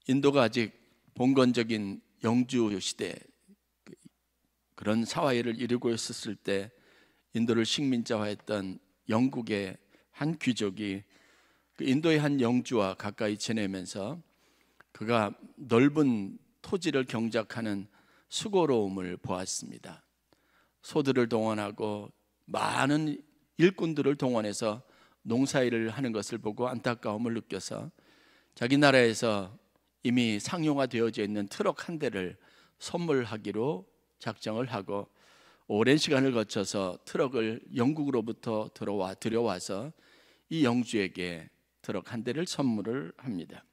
인도가 아직 봉건적인 영주 시대, 그런 사회를 이루고 있었을 때 인도를 식민자화했던 영국의 한 귀족이 그 인도의 한 영주와 가까이 지내면서 그가 넓은 토지를 경작하는 수고로움을 보았습니다. 소들을 동원하고 많은 일꾼들을 동원해서 농사일을 하는 것을 보고 안타까움을 느껴서 자기 나라에서 이미 상용화되어져 있는 트럭 한 대를 선물하기로 작정을 하고 오랜 시간을 거쳐서 트럭을 영국으로부터 들여와서 이 영주에게 트럭 한 대를 선물을 합니다.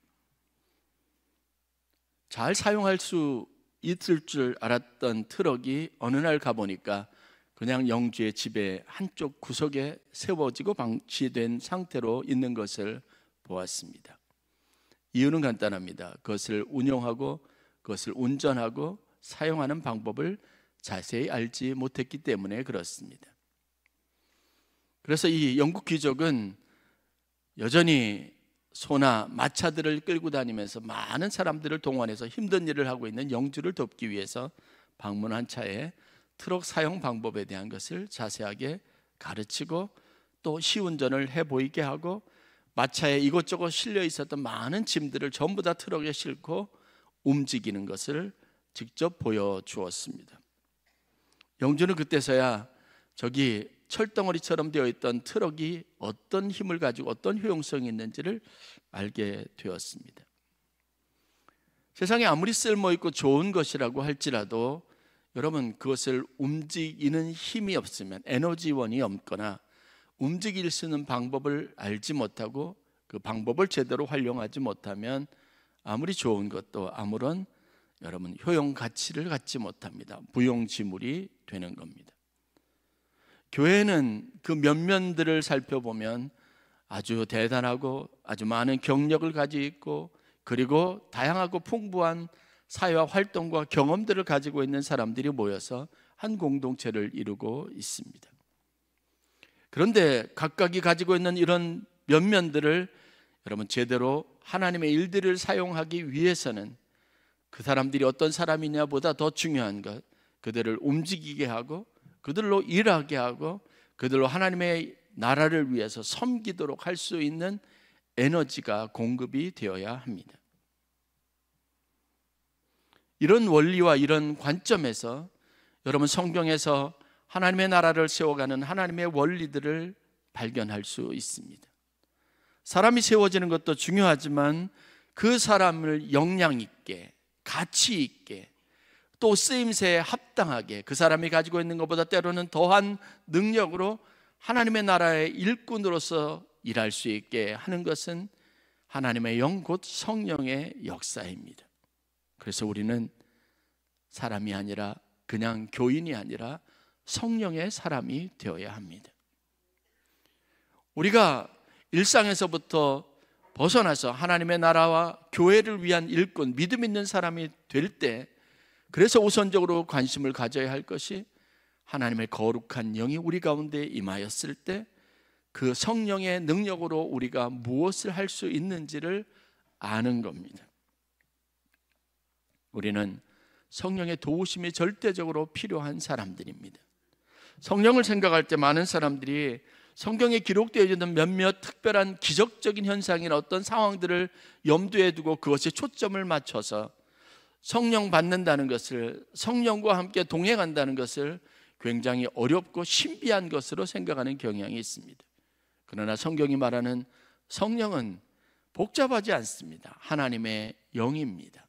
잘 사용할 수 있을 줄 알았던 트럭이 어느 날 가보니까 그냥 영주의 집의 한쪽 구석에 세워지고 방치된 상태로 있는 것을 보았습니다. 이유는 간단합니다. 그것을 운용하고 그것을 운전하고 사용하는 방법을 자세히 알지 못했기 때문에 그렇습니다. 그래서 이 영국 귀족은 여전히 소나 마차들을 끌고 다니면서 많은 사람들을 동원해서 힘든 일을 하고 있는 영주를 돕기 위해서 방문한 차에 트럭 사용 방법에 대한 것을 자세하게 가르치고 또 시운전을 해보이게 하고 마차에 이것저것 실려 있었던 많은 짐들을 전부 다 트럭에 싣고 움직이는 것을 직접 보여주었습니다. 영주는 그때서야 저기 철덩어리처럼 되어 있던 트럭이 어떤 힘을 가지고 어떤 효용성이 있는지를 알게 되었습니다. 세상에 아무리 쓸모있고 좋은 것이라고 할지라도 여러분, 그것을 움직이는 힘이 없으면, 에너지원이 없거나 움직일 수 있는 방법을 알지 못하고 그 방법을 제대로 활용하지 못하면 아무리 좋은 것도 아무런 여러분 효용 가치를 갖지 못합니다. 무용지물이 되는 겁니다. 교회는 그 면면들을 살펴보면 아주 대단하고 아주 많은 경력을 가지고 있고 그리고 다양하고 풍부한 사회와 활동과 경험들을 가지고 있는 사람들이 모여서 한 공동체를 이루고 있습니다. 그런데 각각이 가지고 있는 이런 면면들을 여러분 제대로 하나님의 일들을 사용하기 위해서는 그 사람들이 어떤 사람이냐보다 더 중요한 것, 그들을 움직이게 하고 그들로 일하게 하고 그들로 하나님의 나라를 위해서 섬기도록 할 수 있는 에너지가 공급이 되어야 합니다. 이런 원리와 이런 관점에서 여러분 성경에서 하나님의 나라를 세워가는 하나님의 원리들을 발견할 수 있습니다. 사람이 세워지는 것도 중요하지만 그 사람을 역량 있게, 가치 있게, 또 쓰임새에 합당하게 그 사람이 가지고 있는 것보다 때로는 더한 능력으로 하나님의 나라의 일꾼으로서 일할 수 있게 하는 것은 하나님의 영 곧 성령의 역사입니다. 그래서 우리는 사람이 아니라 그냥 교인이 아니라 성령의 사람이 되어야 합니다. 우리가 일상에서부터 벗어나서 하나님의 나라와 교회를 위한 일꾼, 믿음 있는 사람이 될 때 그래서 우선적으로 관심을 가져야 할 것이 하나님의 거룩한 영이 우리 가운데 임하였을 때 그 성령의 능력으로 우리가 무엇을 할 수 있는지를 아는 겁니다. 우리는 성령의 도우심이 절대적으로 필요한 사람들입니다. 성령을 생각할 때 많은 사람들이 성경에 기록되어 있는 몇몇 특별한 기적적인 현상이나 어떤 상황들을 염두에 두고 그것에 초점을 맞춰서 성령 받는다는 것을, 성령과 함께 동행한다는 것을 굉장히 어렵고 신비한 것으로 생각하는 경향이 있습니다. 그러나 성경이 말하는 성령은 복잡하지 않습니다. 하나님의 영입니다.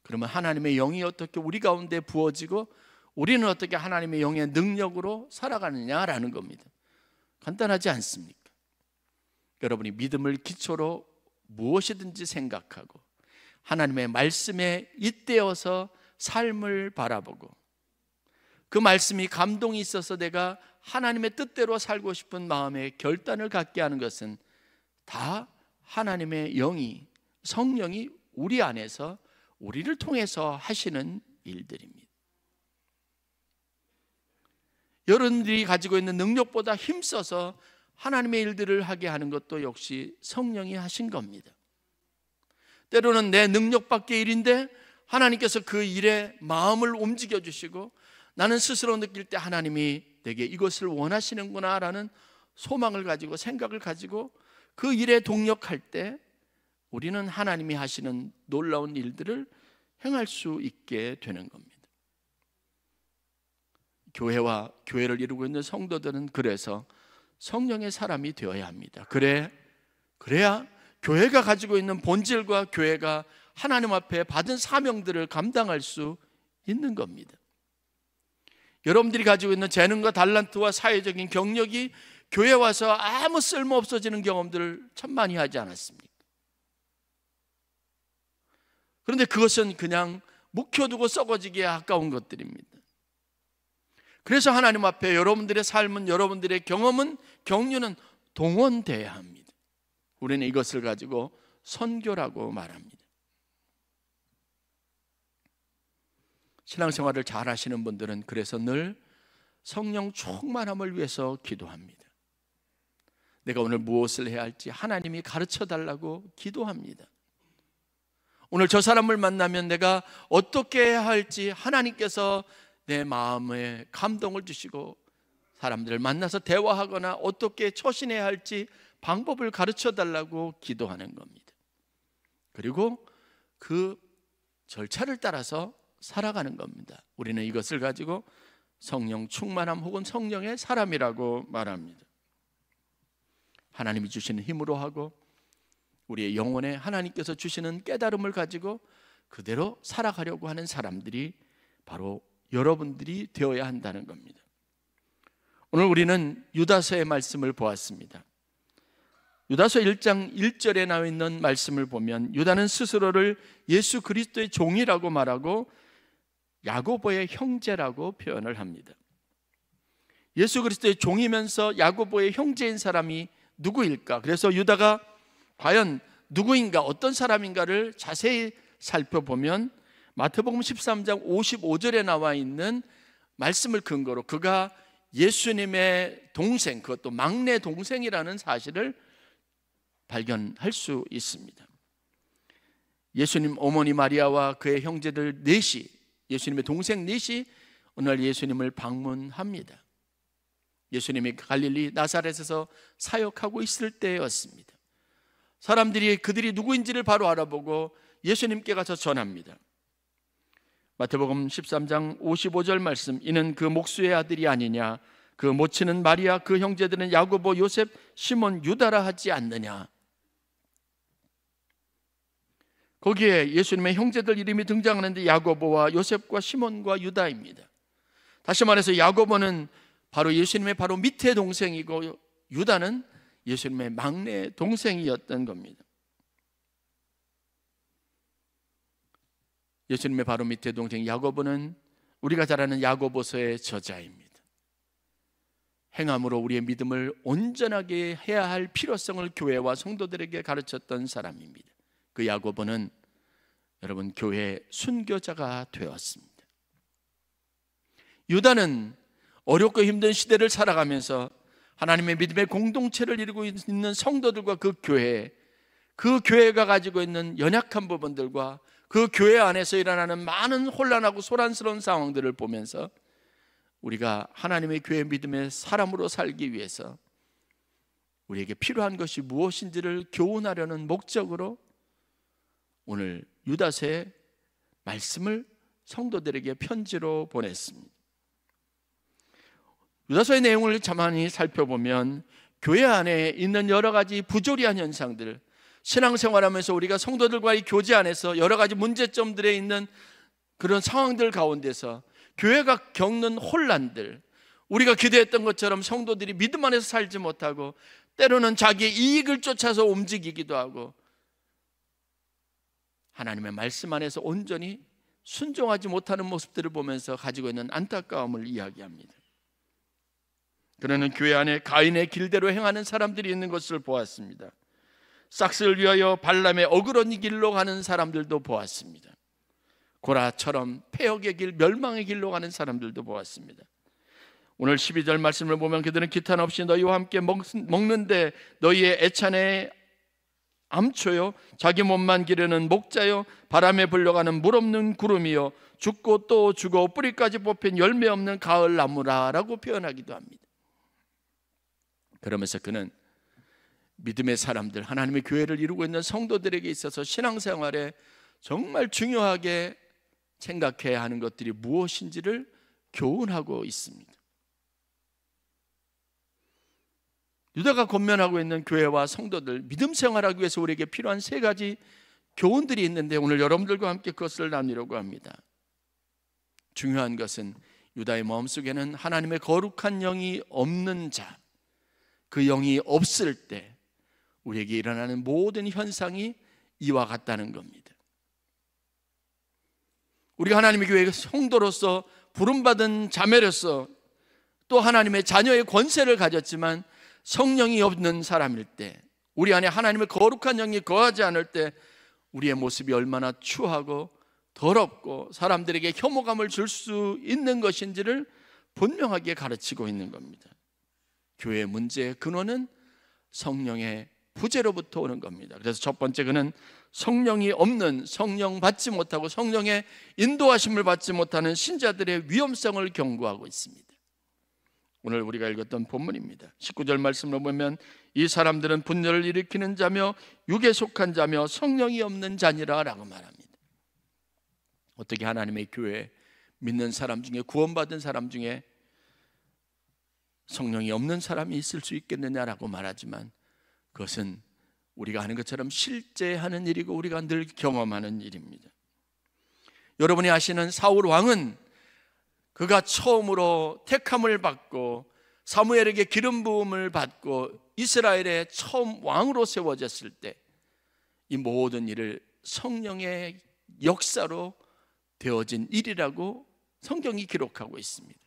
그러면 하나님의 영이 어떻게 우리 가운데 부어지고 우리는 어떻게 하나님의 영의 능력으로 살아가느냐라는 겁니다. 간단하지 않습니까? 여러분이 믿음을 기초로 무엇이든지 생각하고 하나님의 말씀에 잇대어서 삶을 바라보고 그 말씀이 감동이 있어서 내가 하나님의 뜻대로 살고 싶은 마음의 결단을 갖게 하는 것은 다 하나님의 영이, 성령이 우리 안에서 우리를 통해서 하시는 일들입니다. 여러분들이 가지고 있는 능력보다 힘써서 하나님의 일들을 하게 하는 것도 역시 성령이 하신 겁니다. 때로는 내 능력 밖의 일인데 하나님께서 그 일에 마음을 움직여 주시고 나는 스스로 느낄 때 하나님이 내게 이것을 원하시는구나 라는 소망을 가지고 생각을 가지고 그 일에 동력할 때 우리는 하나님이 하시는 놀라운 일들을 행할 수 있게 되는 겁니다. 교회와 교회를 이루고 있는 성도들은 그래서 성령의 사람이 되어야 합니다. 그래야 교회가 가지고 있는 본질과 교회가 하나님 앞에 받은 사명들을 감당할 수 있는 겁니다. 여러분들이 가지고 있는 재능과 달란트와 사회적인 경력이 교회 와서 아무 쓸모 없어지는 경험들을 참 많이 하지 않았습니까? 그런데 그것은 그냥 묵혀두고 썩어지기에 아까운 것들입니다. 그래서 하나님 앞에 여러분들의 삶은, 여러분들의 경험은, 경륜은 동원돼야 합니다. 우리는 이것을 가지고 선교라고 말합니다. 신앙생활을 잘 하시는 분들은 그래서 늘 성령 충만함을 위해서 기도합니다. 내가 오늘 무엇을 해야 할지 하나님이 가르쳐 달라고 기도합니다. 오늘 저 사람을 만나면 내가 어떻게 해야 할지 하나님께서 내 마음에 감동을 주시고 사람들을 만나서 대화하거나 어떻게 처신해야 할지 방법을 가르쳐 달라고 기도하는 겁니다. 그리고 그 절차를 따라서 살아가는 겁니다. 우리는 이것을 가지고 성령 충만함 혹은 성령의 사람이라고 말합니다. 하나님이 주시는 힘으로 하고 우리의 영혼에 하나님께서 주시는 깨달음을 가지고 그대로 살아가려고 하는 사람들이 바로 여러분들이 되어야 한다는 겁니다. 오늘 우리는 유다서의 말씀을 보았습니다. 유다서 1장 1절에 나와 있는 말씀을 보면 유다는 스스로를 예수 그리스도의 종이라고 말하고 야고보의 형제라고 표현을 합니다. 예수 그리스도의 종이면서 야고보의 형제인 사람이 누구일까? 그래서 유다가 과연 누구인가, 어떤 사람인가를 자세히 살펴보면 마태복음 13장 55절에 나와 있는 말씀을 근거로 그가 예수님의 동생, 그것도 막내 동생이라는 사실을 발견할 수 있습니다. 예수님 어머니 마리아와 그의 형제들 넷이, 예수님의 동생 넷이 오늘 예수님을 방문합니다. 예수님이 갈릴리 나사렛에서 사역하고 있을 때였습니다. 사람들이 그들이 누구인지를 바로 알아보고 예수님께 가서 전합니다. 마태복음 13장 55절 말씀, 이는 그 목수의 아들이 아니냐, 그 모친은 마리아, 그 형제들은 야고보, 요셉, 시몬, 유다라 하지 않느냐. 거기에 예수님의 형제들 이름이 등장하는데 야고보와 요셉과 시몬과 유다입니다. 다시 말해서 야고보는 바로 예수님의 바로 밑에 동생이고 유다는 예수님의 막내 동생이었던 겁니다. 예수님의 바로 밑에 동생 야고보는 우리가 잘 아는 야고보서의 저자입니다. 행함으로 우리의 믿음을 온전하게 해야 할 필요성을 교회와 성도들에게 가르쳤던 사람입니다. 그 야고보는 여러분 교회의 순교자가 되었습니다. 유다는 어렵고 힘든 시대를 살아가면서 하나님의 믿음의 공동체를 이루고 있는 성도들과 그 교회가 가지고 있는 연약한 부분들과 그 교회 안에서 일어나는 많은 혼란하고 소란스러운 상황들을 보면서 우리가 하나님의 교회 믿음의 사람으로 살기 위해서 우리에게 필요한 것이 무엇인지를 교훈하려는 목적으로 오늘 유다서의 말씀을 성도들에게 편지로 보냈습니다. 유다서의 내용을 가만히 살펴보면 교회 안에 있는 여러 가지 부조리한 현상들, 신앙생활하면서 우리가 성도들과의 교제 안에서 여러 가지 문제점들에 있는 그런 상황들 가운데서 교회가 겪는 혼란들, 우리가 기대했던 것처럼 성도들이 믿음 안에서 살지 못하고 때로는 자기의 이익을 쫓아서 움직이기도 하고 하나님의 말씀 안에서 온전히 순종하지 못하는 모습들을 보면서 가지고 있는 안타까움을 이야기합니다. 그러는 교회 안에 가인의 길대로 행하는 사람들이 있는 것을 보았습니다. 싹스를 위하여 발람의 어그러니 길로 가는 사람들도 보았습니다. 고라처럼 폐역의 길, 멸망의 길로 가는 사람들도 보았습니다. 오늘 12절 말씀을 보면 그들은 기탄 없이 너희와 함께 먹는데 너희의 애찬에 암초요, 자기 몸만 기르는 목자요, 바람에 불려가는 물 없는 구름이요, 죽고 또 죽어 뿌리까지 뽑힌 열매 없는 가을 나무라라고 표현하기도 합니다. 그러면서 그는 믿음의 사람들, 하나님의 교회를 이루고 있는 성도들에게 있어서 신앙생활에 정말 중요하게 생각해야 하는 것들이 무엇인지를 교훈하고 있습니다. 유다가 권면하고 있는 교회와 성도들, 믿음 생활하기 위해서 우리에게 필요한 세 가지 교훈들이 있는데 오늘 여러분들과 함께 그것을 나누려고 합니다. 중요한 것은 유다의 마음속에는 하나님의 거룩한 영이 없는 자, 그 영이 없을 때 우리에게 일어나는 모든 현상이 이와 같다는 겁니다. 우리가 하나님의 교회의 성도로서 부름받은 자매로서 또 하나님의 자녀의 권세를 가졌지만 성령이 없는 사람일 때, 우리 안에 하나님의 거룩한 영이 거하지 않을 때 우리의 모습이 얼마나 추하고 더럽고 사람들에게 혐오감을 줄 수 있는 것인지를 분명하게 가르치고 있는 겁니다. 교회의 문제의 근원은 성령의 부재로부터 오는 겁니다. 그래서 첫 번째, 그는 성령이 없는, 성령 받지 못하고 성령의 인도하심을 받지 못하는 신자들의 위험성을 경고하고 있습니다. 오늘 우리가 읽었던 본문입니다. 19절 말씀을 보면 이 사람들은 분열을 일으키는 자며 육에 속한 자며 성령이 없는 자니라 라고 말합니다. 어떻게 하나님의 교회 믿는 사람 중에, 구원받은 사람 중에 성령이 없는 사람이 있을 수 있겠느냐라고 말하지만 그것은 우리가 하는 것처럼 실제 하는 일이고 우리가 늘 경험하는 일입니다. 여러분이 아시는 사울 왕은 그가 처음으로 택함을 받고 사무엘에게 기름 부음을 받고 이스라엘의 처음 왕으로 세워졌을 때 이 모든 일을 성령의 역사로 되어진 일이라고 성경이 기록하고 있습니다.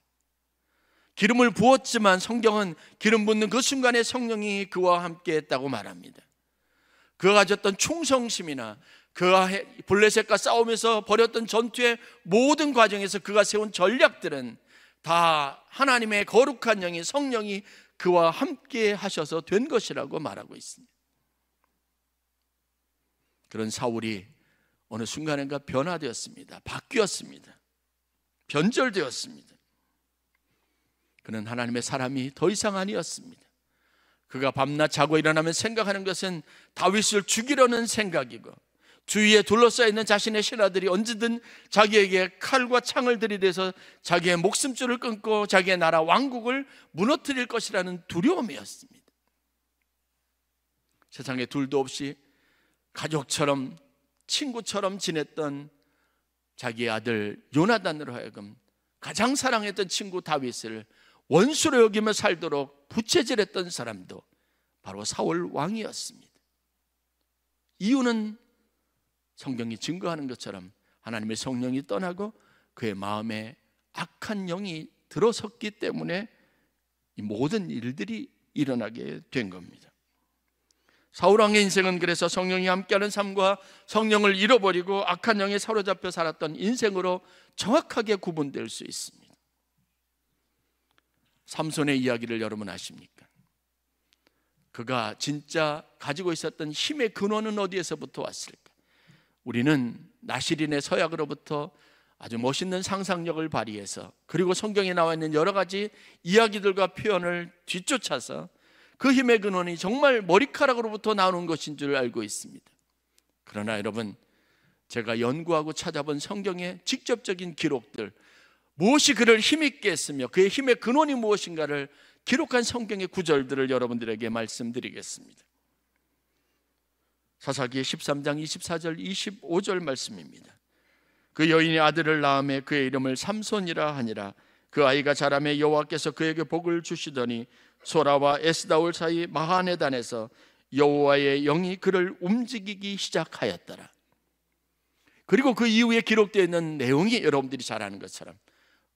기름을 부었지만 성경은 기름 붓는 그 순간에 성령이 그와 함께 했다고 말합니다. 그가 가졌던 충성심이나 그가 블레셋과 싸우면서 벌였던 전투의 모든 과정에서 그가 세운 전략들은 다 하나님의 거룩한 영이, 성령이 그와 함께 하셔서 된 것이라고 말하고 있습니다. 그런 사울이 어느 순간인가 변화되었습니다. 바뀌었습니다. 변절되었습니다. 그는 하나님의 사람이 더 이상 아니었습니다. 그가 밤낮 자고 일어나면 생각하는 것은 다윗을 죽이려는 생각이고 주위에 둘러싸여 있는 자신의 신하들이 언제든 자기에게 칼과 창을 들이대서 자기의 목숨줄을 끊고 자기의 나라 왕국을 무너뜨릴 것이라는 두려움이었습니다. 세상에 둘도 없이 가족처럼 친구처럼 지냈던 자기의 아들 요나단으로 하여금 가장 사랑했던 친구 다윗을 원수로 여기며 살도록 부채질했던 사람도 바로 사울 왕이었습니다. 이유는 성경이 증거하는 것처럼 하나님의 성령이 떠나고 그의 마음에 악한 영이 들어섰기 때문에 이 모든 일들이 일어나게 된 겁니다. 사울 왕의 인생은 그래서 성령이 함께하는 삶과 성령을 잃어버리고 악한 영에 사로잡혀 살았던 인생으로 정확하게 구분될 수 있습니다. 삼손의 이야기를 여러분 아십니까? 그가 진짜 가지고 있었던 힘의 근원은 어디에서부터 왔을까? 우리는 나시린의 서약으로부터 아주 멋있는 상상력을 발휘해서 그리고 성경에 나와 있는 여러 가지 이야기들과 표현을 뒤쫓아서 그 힘의 근원이 정말 머리카락으로부터 나오는 것인 줄 알고 있습니다. 그러나 여러분, 제가 연구하고 찾아본 성경의 직접적인 기록들, 무엇이 그를 힘있게 했으며 그의 힘의 근원이 무엇인가를 기록한 성경의 구절들을 여러분들에게 말씀드리겠습니다. 사사기 13장 24절 25절 말씀입니다. 그 여인이 아들을 낳음에 그의 이름을 삼손이라 하니라. 그 아이가 자라매 여호와께서 그에게 복을 주시더니 소라와 에스다올 사이 마하네단에서 여호와의 영이 그를 움직이기 시작하였더라. 그리고 그 이후에 기록되어 있는 내용이 여러분들이 잘 아는 것처럼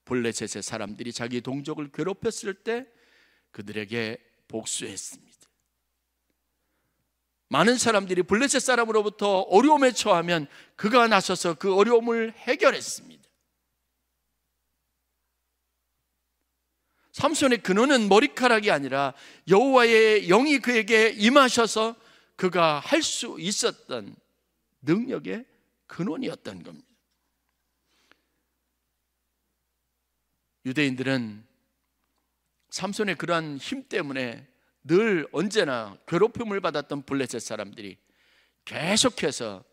블레셋의 사람들이 자기 동족을 괴롭혔을 때 그들에게 복수했습니다. 많은 사람들이 블레셋 사람으로부터 어려움에 처하면 그가 나서서 그 어려움을 해결했습니다. 삼손의 근원은 머리카락이 아니라 여호와의 영이 그에게 임하셔서 그가 할 수 있었던 능력의 근원이었던 겁니다. 유대인들은 삼손의 그러한 힘 때문에 늘 언제나 괴롭힘을 받았던 블레셋 사람들이 계속해서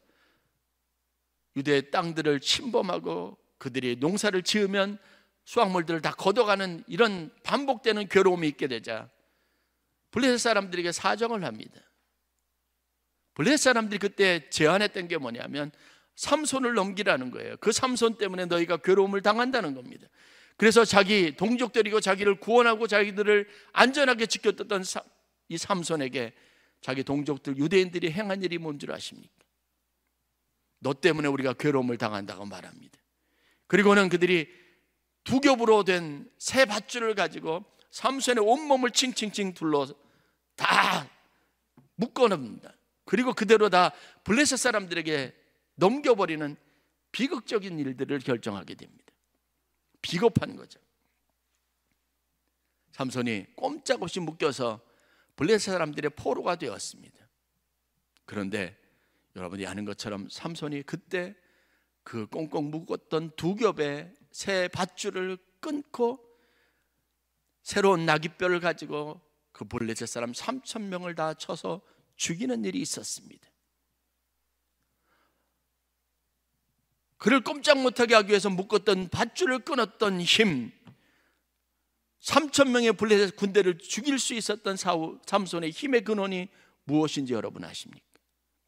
유대의 땅들을 침범하고 그들이 농사를 지으면 수확물들을 다 걷어가는 이런 반복되는 괴로움이 있게 되자 블레셋 사람들에게 사정을 합니다. 블레셋 사람들이 그때 제안했던 게 뭐냐면 삼손을 넘기라는 거예요. 그 삼손 때문에 너희가 괴로움을 당한다는 겁니다. 그래서 자기 동족들이고 자기를 구원하고 자기들을 안전하게 지켰던 이 삼손에게 자기 동족들 유대인들이 행한 일이 뭔 줄 아십니까? 너 때문에 우리가 괴로움을 당한다고 말합니다. 그리고는 그들이 두 겹으로 된 새 밧줄을 가지고 삼손의 온몸을 칭칭칭 둘러 다 묶어놓습니다. 그리고 그대로 다 블레셋 사람들에게 넘겨버리는 비극적인 일들을 결정하게 됩니다. 비겁한 거죠. 삼손이 꼼짝없이 묶여서 블레셋 사람들의 포로가 되었습니다. 그런데 여러분이 아는 것처럼 삼손이 그때 그 꽁꽁 묶었던 두 겹의 새 밧줄을 끊고 새로운 나귀뼈를 가지고 그 블레셋 사람 3,000명을 다 쳐서 죽이는 일이 있었습니다. 그를 꼼짝 못하게 하기 위해서 묶었던 밧줄을 끊었던 힘, 3,000명의 블레셋 군대를 죽일 수 있었던 삼손의 힘의 근원이 무엇인지 여러분 아십니까?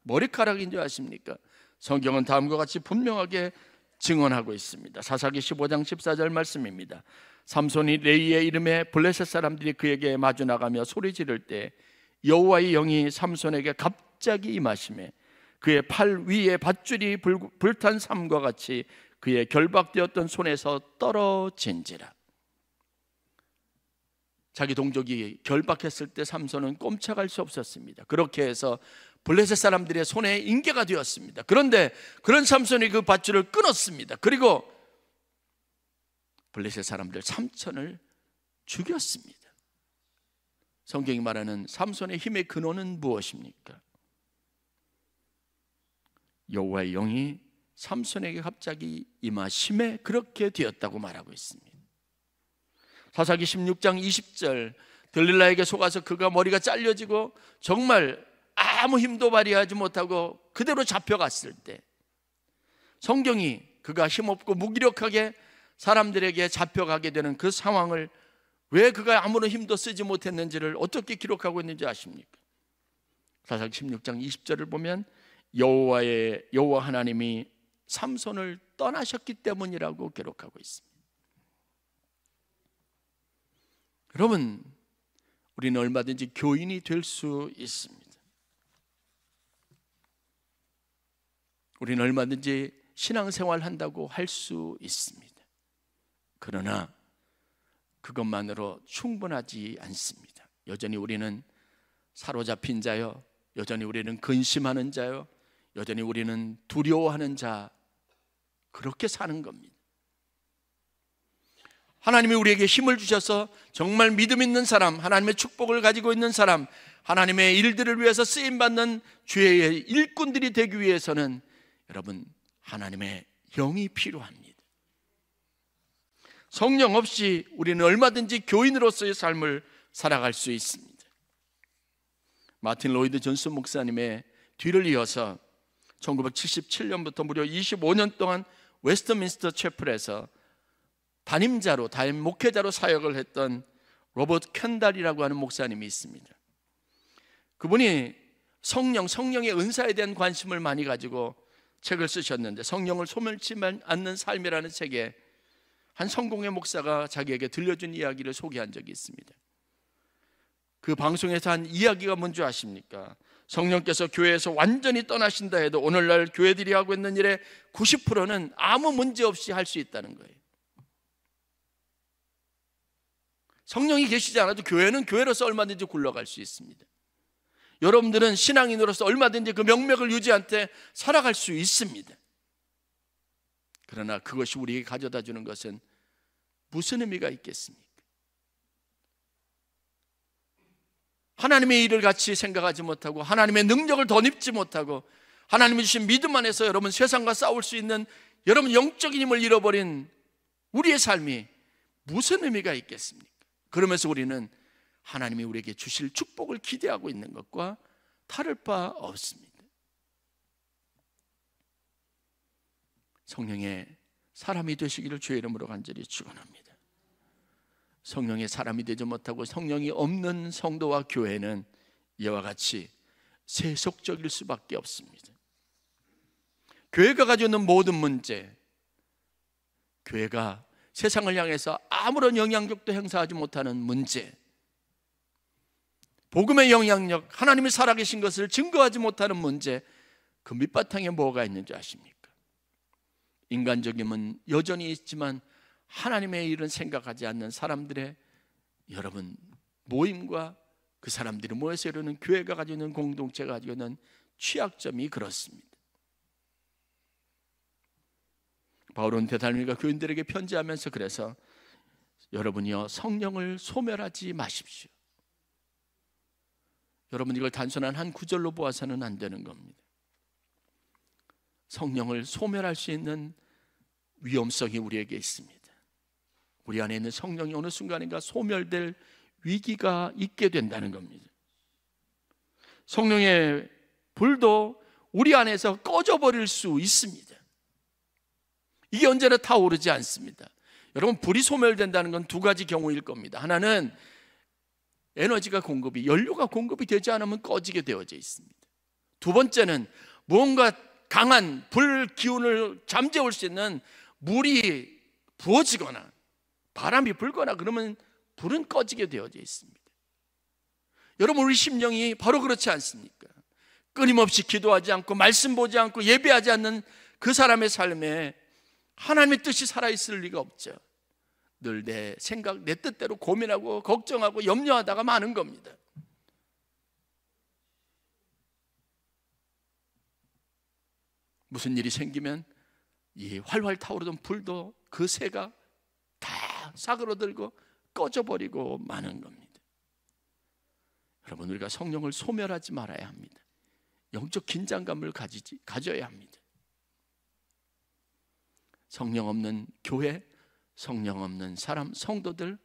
머리카락인 줄 아십니까? 성경은 다음과 같이 분명하게 증언하고 있습니다. 사사기 15장 14절 말씀입니다. 삼손이 레이의 이름에 블레셋 사람들이 그에게 마주 나가며 소리 지를 때 여호와의 영이 삼손에게 갑자기 임하시매 그의 팔 위에 밧줄이 불탄 삼과 같이 그의 결박되었던 손에서 떨어진지라. 자기 동족이 결박했을 때 삼손은 꼼짝할 수 없었습니다. 그렇게 해서 블레셋 사람들의 손에 인계가 되었습니다. 그런데 그런 삼손이 그 밧줄을 끊었습니다. 그리고 블레셋 사람들 3,000을 죽였습니다. 성경이 말하는 삼손의 힘의 근원은 무엇입니까? 여호와의 영이 삼손에게 갑자기 임하심에 그렇게 되었다고 말하고 있습니다. 사사기 16장 20절 들릴라에게 속아서 그가 머리가 잘려지고 정말 아무 힘도 발휘하지 못하고 그대로 잡혀갔을 때 성경이 그가 힘없고 무기력하게 사람들에게 잡혀가게 되는 그 상황을 왜 그가 아무런 힘도 쓰지 못했는지를 어떻게 기록하고 있는지 아십니까? 사사기 16장 20절을 보면 여호와 하나님이 삼손을 떠나셨기 때문이라고 기록하고 있습니다. 여러분, 우리는 얼마든지 교인이 될 수 있습니다. 우리는 얼마든지 신앙생활 한다고 할 수 있습니다. 그러나 그것만으로 충분하지 않습니다. 여전히 우리는 사로잡힌 자요, 여전히 우리는 근심하는 자요, 여전히 우리는 두려워하는 자, 그렇게 사는 겁니다. 하나님이 우리에게 힘을 주셔서 정말 믿음 있는 사람, 하나님의 축복을 가지고 있는 사람, 하나님의 일들을 위해서 쓰임받는 주의 일꾼들이 되기 위해서는 여러분, 하나님의 영이 필요합니다. 성령 없이 우리는 얼마든지 교인으로서의 삶을 살아갈 수 있습니다. 마틴 로이드 존슨 목사님의 뒤를 이어서 1977년부터 무려 25년 동안 웨스트민스터 채플에서 담임 목회자로 사역을 했던 로버트 켄달이라고 하는 목사님이 있습니다. 그분이 성령의 은사에 대한 관심을 많이 가지고 책을 쓰셨는데, 성령을 소멸치 않는 삶이라는 책에 한 성공의 목사가 자기에게 들려준 이야기를 소개한 적이 있습니다. 그 방송에서 한 이야기가 뭔지 아십니까? 성령께서 교회에서 완전히 떠나신다 해도 오늘날 교회들이 하고 있는 일의 90%는 아무 문제 없이 할 수 있다는 거예요. 성령이 계시지 않아도 교회는 교회로서 얼마든지 굴러갈 수 있습니다. 여러분들은 신앙인으로서 얼마든지 그 명맥을 유지한테 살아갈 수 있습니다. 그러나 그것이 우리에게 가져다 주는 것은 무슨 의미가 있겠습니까? 하나님의 일을 같이 생각하지 못하고 하나님의 능력을 덧입지 못하고 하나님이 주신 믿음 안에서 여러분 세상과 싸울 수 있는 여러분 영적인 힘을 잃어버린 우리의 삶이 무슨 의미가 있겠습니까? 그러면서 우리는 하나님이 우리에게 주실 축복을 기대하고 있는 것과 다를 바 없습니다. 성령의 사람이 되시기를 주의 이름으로 간절히 축원합니다. 성령의 사람이 되지 못하고 성령이 없는 성도와 교회는 이와 같이 세속적일 수밖에 없습니다. 교회가 가지고 있는 모든 문제, 교회가 세상을 향해서 아무런 영향력도 행사하지 못하는 문제, 복음의 영향력, 하나님이 살아계신 것을 증거하지 못하는 문제, 그 밑바탕에 뭐가 있는지 아십니까? 인간적임은 여전히 있지만 하나님의 일은 생각하지 않는 사람들의 여러분 모임과 그 사람들이 모여서 이루는 교회가 가지고 있는 공동체가 가지고 있는 취약점이 그렇습니다. 바울은 데살로니가 교인들에게 편지하면서 그래서 여러분이요 성령을 소멸하지 마십시오. 여러분 이걸 단순한 한 구절로 보아서는 안 되는 겁니다. 성령을 소멸할 수 있는 위험성이 우리에게 있습니다. 우리 안에 있는 성령이 어느 순간인가 소멸될 위기가 있게 된다는 겁니다. 성령의 불도 우리 안에서 꺼져버릴 수 있습니다. 이게 언제나 타오르지 않습니다. 여러분 불이 소멸된다는 건 두 가지 경우일 겁니다. 하나는 에너지가 공급이, 연료가 공급이 되지 않으면 꺼지게 되어져 있습니다. 두 번째는 무언가 강한 불 기운을 잠재울 수 있는 물이 부어지거나 바람이 불거나 그러면 불은 꺼지게 되어져 있습니다. 여러분 우리 심령이 바로 그렇지 않습니까? 끊임없이 기도하지 않고 말씀 보지 않고 예배하지 않는 그 사람의 삶에 하나님의 뜻이 살아있을 리가 없죠. 늘 내 생각, 내 뜻대로 고민하고 걱정하고 염려하다가 마는 겁니다. 무슨 일이 생기면 이 활활 타오르던 불도 그 새가 다 사그러들고 꺼져버리고 마는 겁니다. 여러분 우리가 성령을 소멸하지 말아야 합니다. 영적 긴장감을 가져야 합니다. 성령 없는 교회, 성령 없는 사람, 성도들,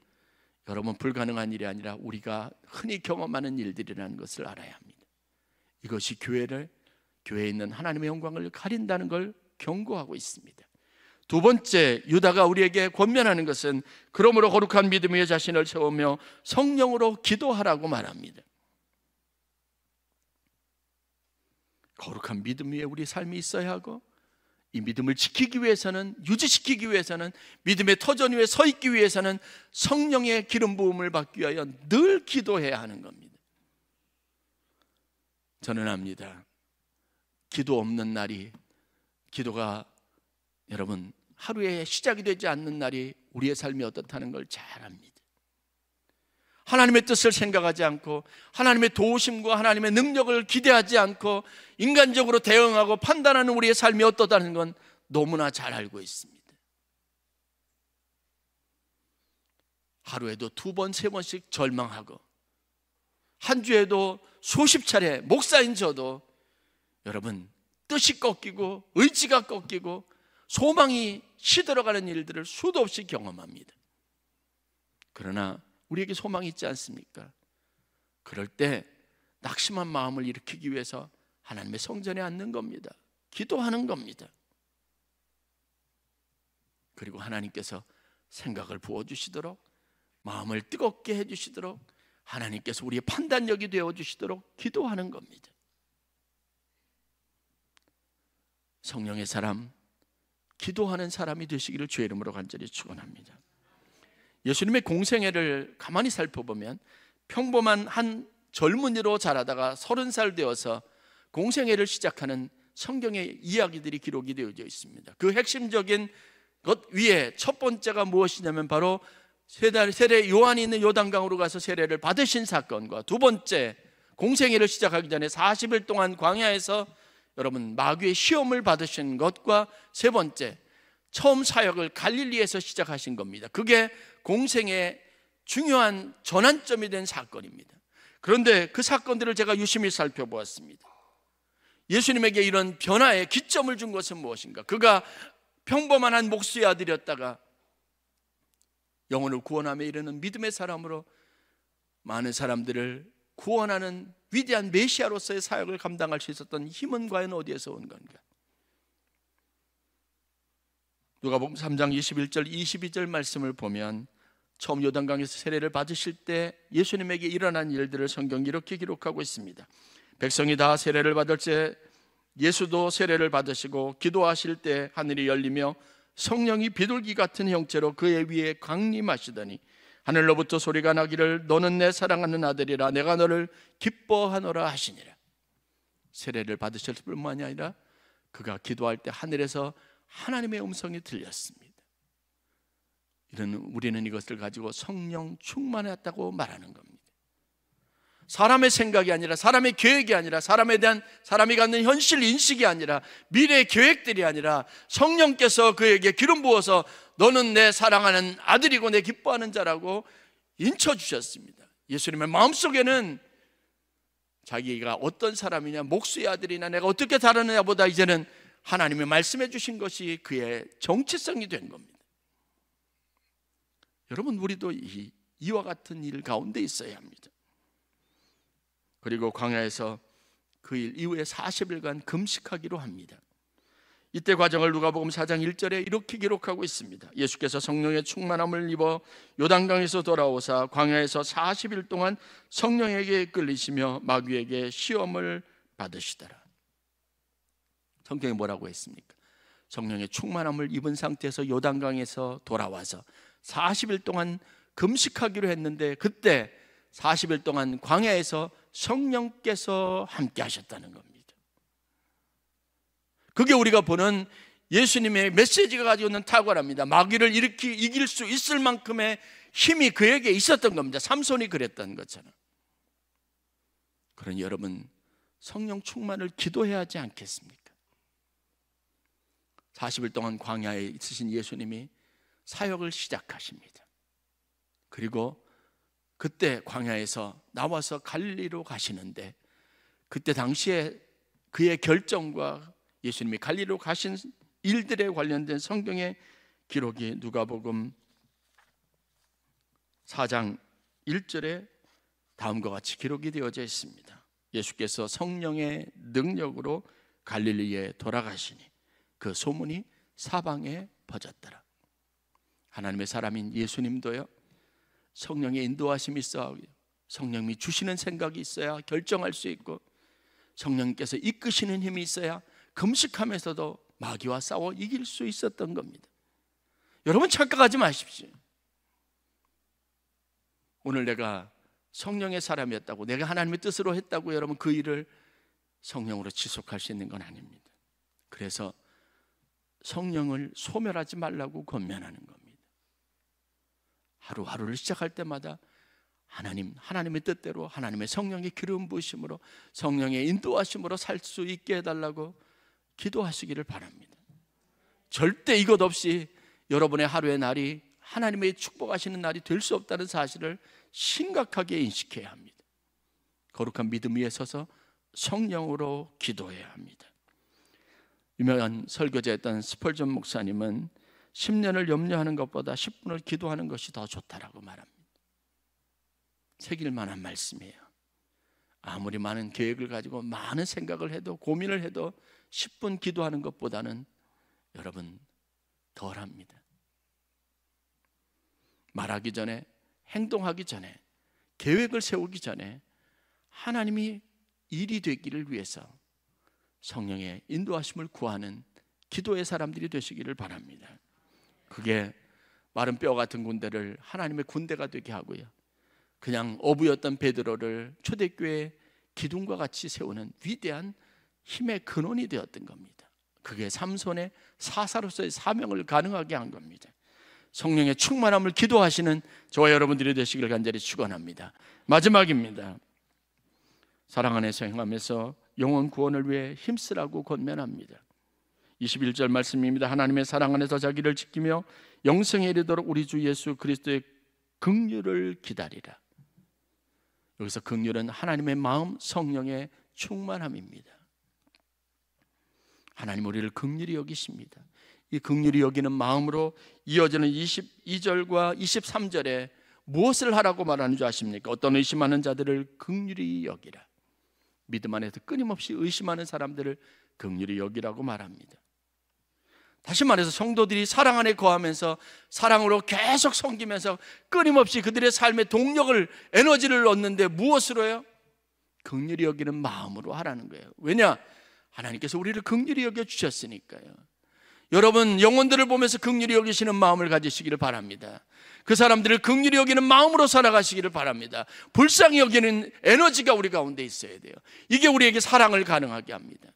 여러분 불가능한 일이 아니라 우리가 흔히 경험하는 일들이라는 것을 알아야 합니다. 이것이 교회에 있는 하나님의 영광을 가린다는 걸 경고하고 있습니다. 두 번째, 유다가 우리에게 권면하는 것은 그러므로 거룩한 믿음 위에 자신을 세우며 성령으로 기도하라고 말합니다. 거룩한 믿음 위에 우리 삶이 있어야 하고 이 믿음을 지키기 위해서는, 유지시키기 위해서는, 믿음의 터전 위에 서 있기 위해서는 성령의 기름 부음을 받기 위하여 늘 기도해야 하는 겁니다. 저는 압니다. 기도 없는 날이, 기도가 여러분 하루에 시작이 되지 않는 날이 우리의 삶이 어떻다는 걸 잘 압니다. 하나님의 뜻을 생각하지 않고 하나님의 도우심과 하나님의 능력을 기대하지 않고 인간적으로 대응하고 판단하는 우리의 삶이 어떻다는 건 너무나 잘 알고 있습니다. 하루에도 2번, 3번씩 절망하고 한 주에도 수십 차례 목사인 저도 여러분 뜻이 꺾이고 의지가 꺾이고 소망이 시들어가는 일들을 수도 없이 경험합니다. 그러나 우리에게 소망이 있지 않습니까? 그럴 때 낙심한 마음을 일으키기 위해서 하나님의 성전에 앉는 겁니다. 기도하는 겁니다. 그리고 하나님께서 생각을 부어주시도록, 마음을 뜨겁게 해주시도록, 하나님께서 우리의 판단력이 되어주시도록 기도하는 겁니다. 성령의 사람, 기도하는 사람이 되시기를 주의 이름으로 간절히 축원합니다. 예수님의 공생애를 가만히 살펴보면 평범한 한 젊은이로 자라다가 30살 되어서 공생애를 시작하는 성경의 이야기들이 기록이 되어져 있습니다. 그 핵심적인 것 위에 첫 번째가 무엇이냐면 바로 세례 요한이 있는 요단강으로 가서 세례를 받으신 사건과 두 번째 공생애를 시작하기 전에 40일 동안 광야에서 여러분 마귀의 시험을 받으신 것과 세 번째 처음 사역을 갈릴리에서 시작하신 겁니다. 그게 공생의 중요한 전환점이 된 사건입니다. 그런데 그 사건들을 제가 유심히 살펴보았습니다. 예수님에게 이런 변화의 기점을 준 것은 무엇인가? 그가 평범한 한 목수의 아들이었다가 영혼을 구원함에 이르는 믿음의 사람으로 많은 사람들을 구원하는 위대한 메시아로서의 사역을 감당할 수 있었던 힘은 과연 어디에서 온 건가? 누가복음 3장 21절 22절 말씀을 보면 처음 요단강에서 세례를 받으실 때 예수님에게 일어난 일들을 성경이 이렇게 기록하고 있습니다. 백성이 다 세례를 받을 때 예수도 세례를 받으시고 기도하실 때 하늘이 열리며 성령이 비둘기 같은 형체로 그의 위에 강림하시더니 하늘로부터 소리가 나기를 너는 내 사랑하는 아들이라 내가 너를 기뻐하노라 하시니라. 세례를 받으실 뿐만이 아니라 그가 기도할 때 하늘에서 하나님의 음성이 들렸습니다. 우리는 이것을 가지고 성령 충만했다고 말하는 겁니다. 사람의 생각이 아니라, 사람의 계획이 아니라, 사람에 대한 사람이 갖는 현실 인식이 아니라, 미래의 계획들이 아니라 성령께서 그에게 기름 부어서 너는 내 사랑하는 아들이고 내 기뻐하는 자라고 인쳐주셨습니다. 예수님의 마음속에는 자기가 어떤 사람이냐, 목수의 아들이냐, 내가 어떻게 다루느냐 보다 이제는 하나님이 말씀해 주신 것이 그의 정체성이 된 겁니다. 여러분, 우리도 이와 같은 일 가운데 있어야 합니다. 그리고 광야에서 그 일 이후에 40일간 금식하기로 합니다. 이때 과정을 누가복음 4장 1절에 이렇게 기록하고 있습니다. 예수께서 성령의 충만함을 입어 요단강에서 돌아오사 광야에서 40일 동안 성령에게 끌리시며 마귀에게 시험을 받으시더라. 성경이 뭐라고 했습니까? 성령의 충만함을 입은 상태에서 요단강에서 돌아와서 40일 동안 금식하기로 했는데 그때 40일 동안 광야에서 성령께서 함께 하셨다는 겁니다. 그게 우리가 보는 예수님의 메시지가 가지고 있는 탁월합니다. 마귀를 이렇게 이길 수 있을 만큼의 힘이 그에게 있었던 겁니다. 삼손이 그랬던 것처럼. 그러니 여러분, 성령 충만을 기도해야 하지 않겠습니까? 40일 동안 광야에 있으신 예수님이 사역을 시작하십니다. 그리고 그때 광야에서 나와서 갈릴리로 가시는데 그때 당시에 그의 결정과 예수님이 갈릴리로 가신 일들에 관련된 성경의 기록이 누가복음 4장 1절에 다음과 같이 기록이 되어져 있습니다. 예수께서 성령의 능력으로 갈릴리에 돌아가시니 그 소문이 사방에 퍼졌더라. 하나님의 사람인 예수님도요, 성령의 인도하심이 있어야, 성령이 주시는 생각이 있어야 결정할 수 있고, 성령께서 이끄시는 힘이 있어야 금식하면서도 마귀와 싸워 이길 수 있었던 겁니다. 여러분, 착각하지 마십시오. 오늘 내가 성령의 사람이었다고, 내가 하나님의 뜻으로 했다고 여러분 그 일을 성령으로 지속할 수 있는 건 아닙니다. 그래서 성령을 소멸하지 말라고 권면하는 겁니다. 하루하루를 시작할 때마다 하나님의 뜻대로, 하나님의 성령의 기름 부으심으로, 성령의 인도하심으로 살 수 있게 해달라고 기도하시기를 바랍니다. 절대 이것 없이 여러분의 하루의 날이 하나님의 축복하시는 날이 될 수 없다는 사실을 심각하게 인식해야 합니다. 거룩한 믿음 위에 서서 성령으로 기도해야 합니다. 유명한 설교자였던 스펄전 목사님은 10년을 염려하는 것보다 10분을 기도하는 것이 더 좋다라고 말합니다. 새길 만한 말씀이에요. 아무리 많은 계획을 가지고 많은 생각을 해도, 고민을 해도 10분 기도하는 것보다는 여러분 덜합니다. 말하기 전에, 행동하기 전에, 계획을 세우기 전에 하나님이 일이 되기를 위해서 성령의 인도하심을 구하는 기도의 사람들이 되시기를 바랍니다. 그게 마른 뼈 같은 군대를 하나님의 군대가 되게 하고요, 그냥 어부였던 베드로를 초대교회 기둥과 같이 세우는 위대한 힘의 근원이 되었던 겁니다. 그게 삼손의 사사로서의 사명을 가능하게 한 겁니다. 성령의 충만함을 기도하시는 저와 여러분들이 되시길 간절히 축원합니다. 마지막입니다. 사랑 안에서 행하면서 영혼 구원을 위해 힘쓰라고 권면합니다. 21절 말씀입니다. 하나님의 사랑 안에서 자기를 지키며 영생에 이르도록 우리 주 예수 그리스도의 긍휼을 기다리라. 여기서 긍휼은 하나님의 마음, 성령의 충만함입니다. 하나님 우리를 긍휼히 여기십니다. 이 긍휼히 여기는 마음으로 이어지는 22절과 23절에 무엇을 하라고 말하는 줄 아십니까? 어떤 의심하는 자들을 긍휼히 여기라. 믿음 안에서 끊임없이 의심하는 사람들을 긍휼히 여기라고 말합니다. 다시 말해서 성도들이 사랑 안에 거하면서 사랑으로 계속 섬기면서 끊임없이 그들의 삶의 동력을, 에너지를 얻는데 무엇으로요? 긍휼히 여기는 마음으로 하라는 거예요. 왜냐? 하나님께서 우리를 긍휼히 여겨 주셨으니까요. 여러분, 영혼들을 보면서 긍휼히 여기시는 마음을 가지시기를 바랍니다. 그 사람들을 긍휼히 여기는 마음으로 살아가시기를 바랍니다. 불쌍히 여기는 에너지가 우리 가운데 있어야 돼요. 이게 우리에게 사랑을 가능하게 합니다.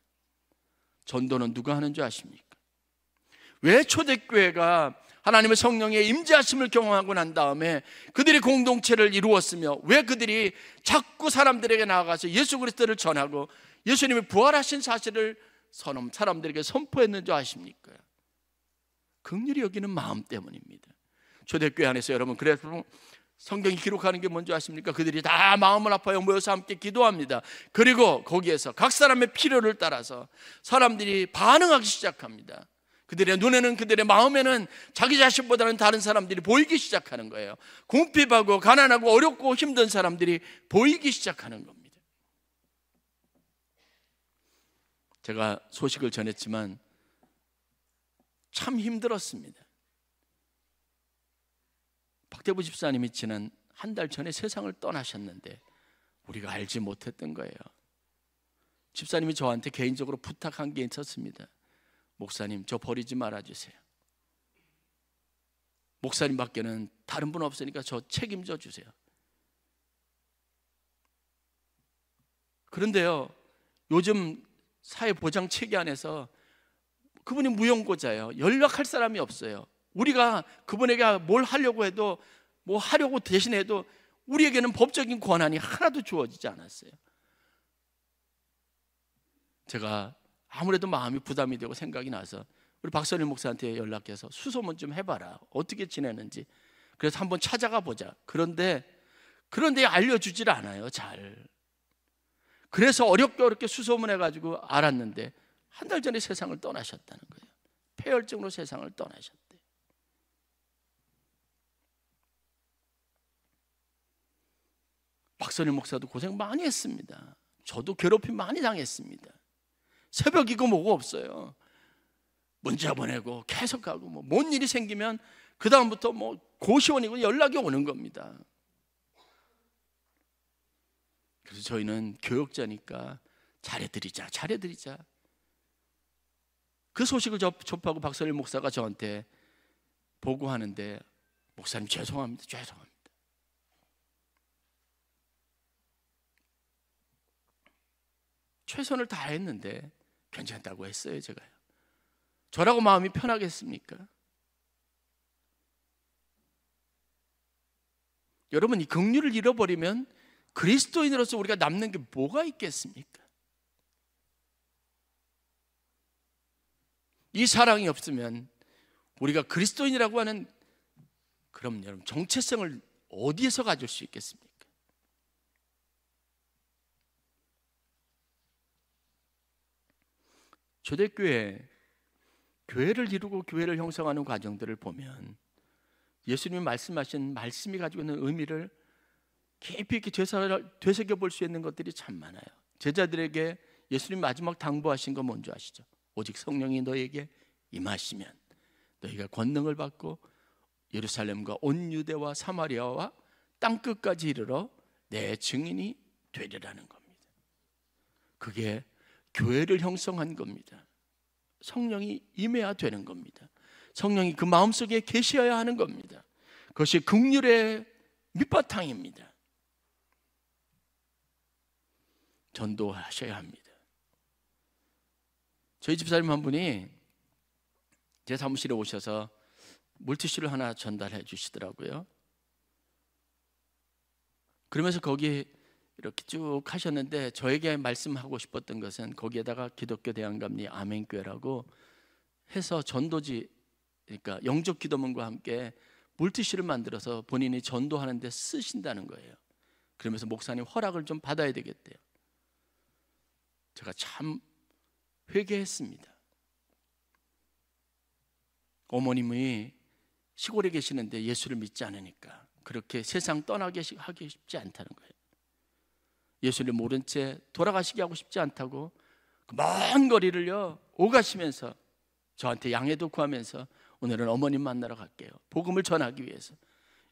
전도는 누가 하는 줄 아십니까? 왜 초대교회가 하나님의 성령의 임재하심을 경험하고 난 다음에 그들이 공동체를 이루었으며 왜 그들이 자꾸 사람들에게 나아가서 예수 그리스도를 전하고 예수님이 부활하신 사실을 사람들에게 선포했는 줄 아십니까? 긍휼히 여기는 마음 때문입니다. 초대교회 안에서 여러분, 그래서 성경이 기록하는 게 뭔지 아십니까? 그들이 다 마음을 아파요 모여서 함께 기도합니다. 그리고 거기에서 각 사람의 필요를 따라서 사람들이 반응하기 시작합니다. 그들의 눈에는, 그들의 마음에는 자기 자신보다는 다른 사람들이 보이기 시작하는 거예요. 궁핍하고 가난하고 어렵고 힘든 사람들이 보이기 시작하는 겁니다. 제가 소식을 전했지만 참 힘들었습니다. 박대부 집사님이 지난 한 달 전에 세상을 떠나셨는데 우리가 알지 못했던 거예요. 집사님이 저한테 개인적으로 부탁한 게 있었습니다. 목사님, 저 버리지 말아주세요. 목사님밖에는 다른 분 없으니까 저 책임져 주세요. 그런데요, 요즘 사회보장 체계 안에서 그분이 무용고자예요. 연락할 사람이 없어요. 우리가 그분에게 뭘 하려고 해도, 뭐 하려고 대신해도 우리에게는 법적인 권한이 하나도 주어지지 않았어요. 제가 아무래도 마음이 부담이 되고 생각이 나서 우리 박선일 목사한테 연락해서 수소문 좀 해봐라, 어떻게 지내는지. 그래서 한번 찾아가 보자. 그런데 알려주질 않아요, 잘. 그래서 어렵게 수소문 해가지고 알았는데 한 달 전에 세상을 떠나셨다는 거예요. 폐혈증으로 세상을 떠나셨대. 박선일 목사도 고생 많이 했습니다. 저도 괴롭힘 많이 당했습니다. 새벽이고 뭐고 없어요. 문자 보내고 계속 가고, 뭔 일이 생기면 그 다음부터 고시원이고 연락이 오는 겁니다. 그래서 저희는 교역자니까 잘해드리자. 그 소식을 접하고 박선일 목사가 저한테 보고하는데, 목사님 죄송합니다. 최선을 다했는데 괜찮다고 했어요. 제가요. 저라고 마음이 편하겠습니까? 여러분, 이 긍휼을 잃어버리면 그리스도인으로서 우리가 남는 게 뭐가 있겠습니까? 이 사랑이 없으면 우리가 그리스도인이라고 하는, 그럼 여러분 정체성을 어디에서 가질 수 있겠습니까? 교회를 이루고 교회를 형성하는 과정들을 보면 예수님이 말씀하신 말씀이 가지고 있는 의미를 깊이 있게 되새겨 볼 수 있는 것들이 참 많아요. 제자들에게 예수님 마지막 당부하신 건 뭔지 아시죠? 오직 성령이 너에게 임하시면 너희가 권능을 받고 예루살렘과 온 유대와 사마리아와 땅끝까지 이르러 내 증인이 되리라는 겁니다. 그게 교회를 형성한 겁니다. 성령이 임해야 되는 겁니다. 성령이 그 마음속에 계셔야 하는 겁니다. 그것이 긍휼의 밑바탕입니다. 전도하셔야 합니다. 저희 집사님 한 분이 제 사무실에 오셔서 물티슈를 하나 전달해 주시더라고요. 그러면서 거기 이렇게 쭉 하셨는데 저에게 말씀하고 싶었던 것은 거기에다가 기독교 대한감리 아멘교회라고 해서 전도지, 그러니까 영적 기도문과 함께 물티슈를 만들어서 본인이 전도하는 데 쓰신다는 거예요. 그러면서 목사님 허락을 좀 받아야 되겠대요. 제가 참 회개했습니다. 어머님이 시골에 계시는데 예수를 믿지 않으니까 그렇게 세상 떠나게 하기 쉽지 않다는 거예요. 예수를 모른 채 돌아가시게 하고 싶지 않다고 그 먼 거리를요 오가시면서 저한테 양해도 구하면서 오늘은 어머님 만나러 갈게요. 복음을 전하기 위해서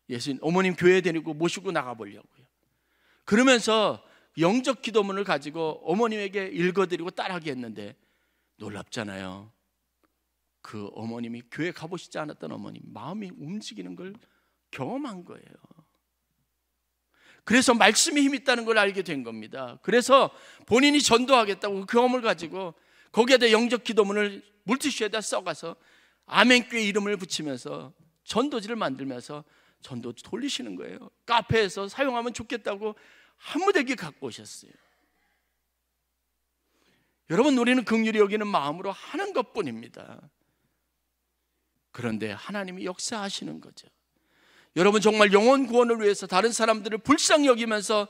예수님 어머님 교회에 데리고 모시고 나가보려고요. 그러면서 영적 기도문을 가지고 어머님에게 읽어드리고 따라하게 했는데 놀랍잖아요. 그 어머님이 교회 가보시지 않았던 어머님 마음이 움직이는 걸 경험한 거예요. 그래서 말씀이 힘 있다는 걸 알게 된 겁니다. 그래서 본인이 전도하겠다고 그 경험을 가지고 거기에다 영적 기도문을 물티슈에다 써가서 아멘교회 이름을 붙이면서 전도지를 만들면서 전도 돌리시는 거예요. 카페에서 사용하면 좋겠다고 한 무더기 갖고 오셨어요. 여러분, 우리는 긍휼히 여기는 마음으로 하는 것뿐입니다. 그런데 하나님이 역사하시는 거죠. 여러분, 정말 영혼 구원을 위해서 다른 사람들을 불쌍히 여기면서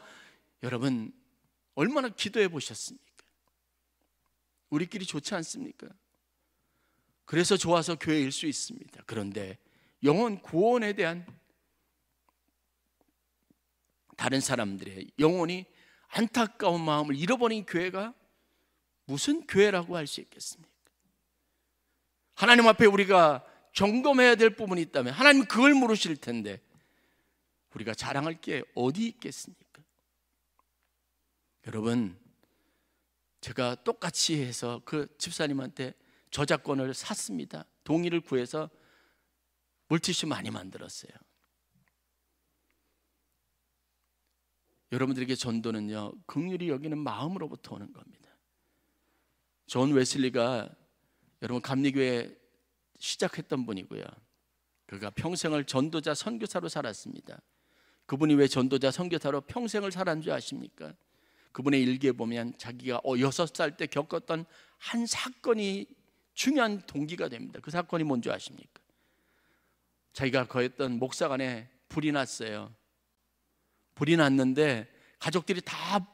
여러분 얼마나 기도해 보셨습니까? 우리끼리 좋지 않습니까? 그래서 좋아서 교회일 수 있습니다. 그런데 영혼 구원에 대한 다른 사람들의 영혼이 안타까운 마음을 잃어버린 교회가 무슨 교회라고 할 수 있겠습니까? 하나님 앞에 우리가 점검해야 될 부분이 있다면 하나님 그걸 물으실 텐데 우리가 자랑할 게 어디 있겠습니까? 여러분, 제가 똑같이 해서 그 집사님한테 저작권을 샀습니다. 동의를 구해서 물티슈 많이 만들었어요. 여러분들에게 전도는요 긍휼히 여기는 마음으로부터 오는 겁니다. 존 웨슬리가 여러분 감리교회 시작했던 분이고요. 그가 평생을 전도자 선교사로 살았습니다. 그분이 왜 전도자 선교사로 평생을 살았는 줄 아십니까? 그분의 일기에 보면 자기가 6살 때 겪었던 한 사건이 중요한 동기가 됩니다. 그 사건이 뭔지 아십니까? 자기가 거했던 목사관에 불이 났어요. 불이 났는데 가족들이 다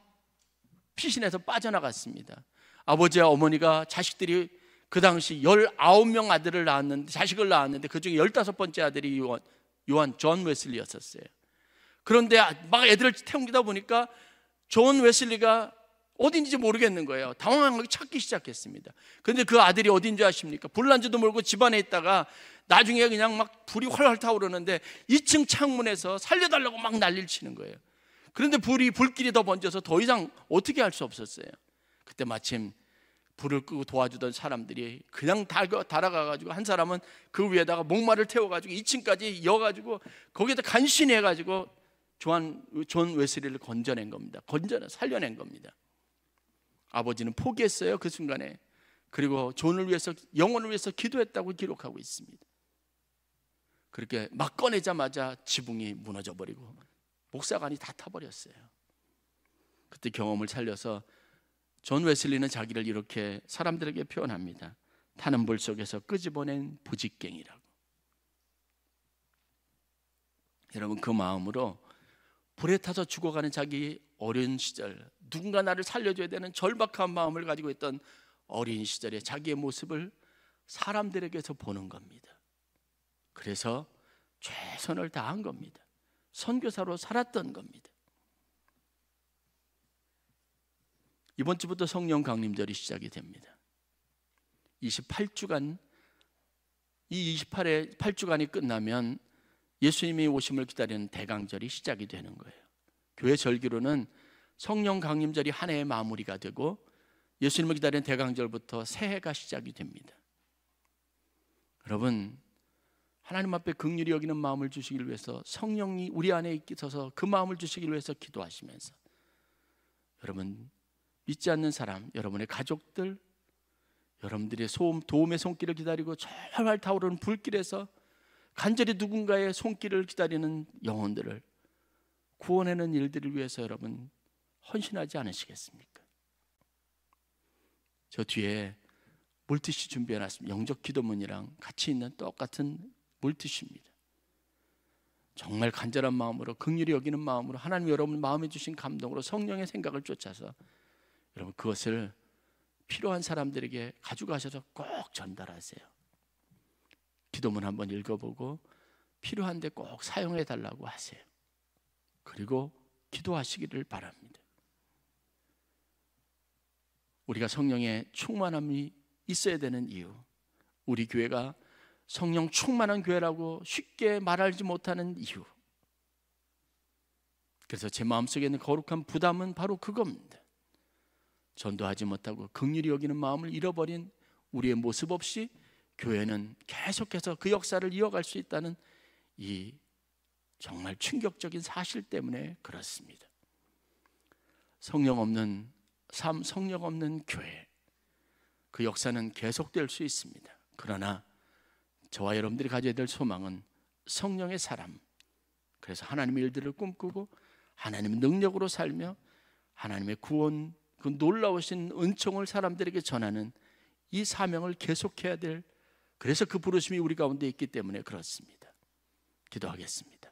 피신해서 빠져나갔습니다. 아버지와 어머니가 자식들이 그 당시 19명 아들을 낳았는데 자식을 낳았는데 그중에 15번째 아들이 요한 존 웨슬리였었어요. 그런데 막 애들을 태우다 보니까 존 웨슬리가 어딘지 모르겠는 거예요. 당황하게 찾기 시작했습니다. 그런데 그 아들이 어딘지 아십니까? 불난지도 모르고 집안에 있다가 나중에 그냥 막 불이 활활 타오르는데 2층 창문에서 살려달라고 막 난리를 치는 거예요. 그런데 불길이 더 번져서 더 이상 어떻게 할 수 없었어요. 그때 마침 불을 끄고 도와주던 사람들이 그냥 달아가가지고 한 사람은 그 위에다가 목말을 태워가지고 2층까지 이어가지고 거기에다 간신히 해가지고 존 웨슬리를 건져낸 겁니다. 살려낸 겁니다. 아버지는 포기했어요, 그 순간에. 그리고 존을 위해서, 영혼을 위해서 기도했다고 기록하고 있습니다. 그렇게 막 꺼내자마자 지붕이 무너져버리고 목사관이 다 타버렸어요. 그때 경험을 살려서 존 웨슬리는 자기를 이렇게 사람들에게 표현합니다. 타는 불 속에서 끄집어낸 부직갱이라고. 여러분, 그 마음으로 불에 타서 죽어가는 자기 어린 시절, 누군가 나를 살려줘야 되는 절박한 마음을 가지고 있던 어린 시절의 자기의 모습을 사람들에게서 보는 겁니다. 그래서 최선을 다한 겁니다. 선교사로 살았던 겁니다. 이번 주부터 성령 강림절이 시작이 됩니다. 28주간, 이 8주간이 끝나면 예수님이 오심을 기다리는 대강절이 시작이 되는 거예요. 교회 절기로는 성령 강림절이 한 해의 마무리가 되고 예수님을 기다리는 대강절부터 새해가 시작이 됩니다. 여러분, 하나님 앞에 긍휼히 여기는 마음을 주시기 위해서 성령이 우리 안에 있어서 그 마음을 주시기 위해서 기도하시면서 여러분, 믿지 않는 사람, 여러분의 가족들, 여러분들의 도움의 손길을 기다리고 활활 타오르는 불길에서 간절히 누군가의 손길을 기다리는 영혼들을 구원하는 일들을 위해서 여러분 헌신하지 않으시겠습니까? 저 뒤에 물티슈 준비해놨습니다. 영적 기도문이랑 같이 있는 똑같은 물티슈입니다. 정말 간절한 마음으로, 긍휼히 여기는 마음으로, 하나님 여러분 마음에 주신 감동으로 성령의 생각을 쫓아서 여러분 그것을 필요한 사람들에게 가져가셔서 꼭 전달하세요. 기도문 한번 읽어보고 필요한데 꼭 사용해 달라고 하세요. 그리고 기도하시기를 바랍니다. 우리가 성령의 충만함이 있어야 되는 이유, 우리 교회가 성령 충만한 교회라고 쉽게 말하지 못하는 이유, 그래서 제 마음속에 있는 거룩한 부담은 바로 그겁니다. 전도하지 못하고 긍휼히 여기는 마음을 잃어버린 우리의 모습 없이 교회는 계속해서 그 역사를 이어갈 수 있다는 이 정말 충격적인 사실 때문에 그렇습니다. 성령 없는 삶, 성령 없는 교회, 그 역사는 계속될 수 있습니다. 그러나 저와 여러분들이 가져야 될 소망은 성령의 사람, 그래서 하나님의 일들을 꿈꾸고 하나님의 능력으로 살며 하나님의 구원, 그 놀라우신 은총을 사람들에게 전하는 이 사명을 계속해야 될, 그래서 그 부르심이 우리 가운데 있기 때문에 그렇습니다. 기도하겠습니다.